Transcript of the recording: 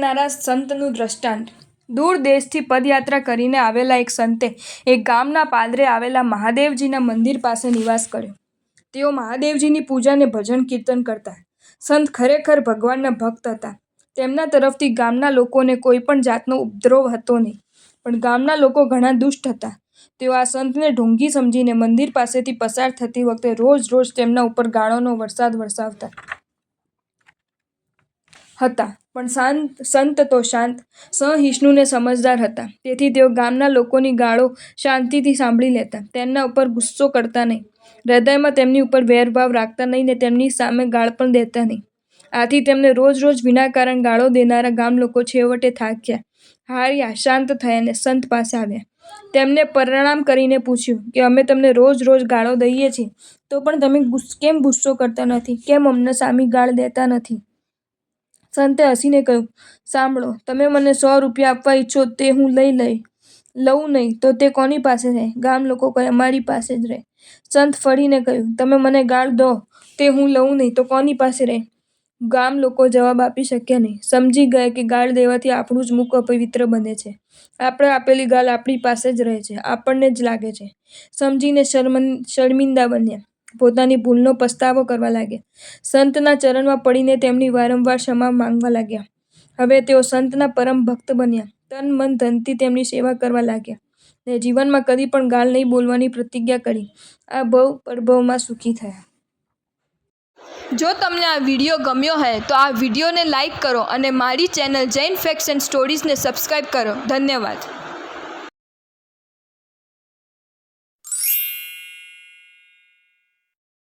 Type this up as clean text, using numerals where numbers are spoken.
કરનારા સંતનું દ્રષ્ટાંત। દૂર દેશથી પદયાત્રા કરીને આવેલા એક સંતે એક ગામના પાદરે આવેલા મહાદેવજીના મંદિર પાસે નિવાસ કર્યો। તેઓ મહાદેવજીની પૂજા અને ભજન કીર્તન કરતા। સંત ખરેખર ભગવાનના ભક્ત હતા। તેમના તરફથી ગામના લોકોને કોઈ પણ જાતનો ઉપદ્રવ હતો નહીં, પણ ગામના લોકો ઘણા દુષ્ટ હતા। તેઓ આ સંતને ઢોંગી સમજીને મંદિર પાસેથી પસાર થતી વખતે રોજ તેમના ઉપર ગાળોનો વરસાદ વરસાવતા હતા। પણ સંત તો શાંત, સહિષ્ણુ ને સમજદાર હતા, તેથી તેઓ ગામના લોકોની ગાળો શાંતિથી સાંભળી લેતા। તેમના ઉપર ગુસ્સો કરતા નહીં, હૃદયમાં તેમની ઉપર વેરભાવ રાખતા નહીં ને તેમની સામે ગાળ પણ દેતા નહીં। આથી તેમને રોજ વિનાકારણ ગાળો દેનારા ગામ લોકો છેવટે થાક્યા, હાર્યા, શાંત થયા ને સંત પાસે આવ્યા। તેમને પ્રણામ કરીને પૂછ્યું કે અમે તમને રોજ ગાળો દઈએ છીએ, તો પણ તમે કેમ ગુસ્સો કરતા નથી? કેમ અમને સામી ગાળ દેતા નથી? સંતે હસીને કહ્યું, સાંભળો, તમે મને 100 રૂપિયા આપવા ઈચ્છો તે હું લઉં નહીં તો તે કોની પાસે રહે? ગામ લોકો કહે, અમારી પાસે જ રહે। સંત ફરીને કહ્યું, તમે મને ગાળ દો તે હું લઉં નહીં તો કોની પાસે રહે? ગામ લોકો જવાબ આપી શક્યા નહીં। સમજી ગયા કે ગાળ દેવાથી આપણું જ મુખ અપવિત્ર બને છે। આપણે આપેલી ગાળ આપણી પાસે જ રહે છે, આપણને જ લાગે છે। સમજીને શર્મિંદા બન્યા, પોતાની ભૂલનો પસ્તાવો કરવા લાગ્યા। સંતના ચરણમાં પડીને તેમની વારંવાર ક્ષમા માંગવા લાગ્યા। હવે તેઓ સંતના પરમ ભક્ત બન્યા, તન મન ધનથી તેમની સેવા કરવા લાગ્યા ને જીવનમાં કદી પણ ગાળ નહીં બોલવાની પ્રતિજ્ઞા કરી આ ભવ પરભવમાં સુખી થયા। જો તમને આ વિડીયો ગમ્યો હોય તો આ વિડીયોને લાઈક કરો અને મારી ચેનલ જૈન ફેક્ટ્સ એન્ડ સ્ટોરીઝને સબસ્ક્રાઈબ કરો। ધન્યવાદ।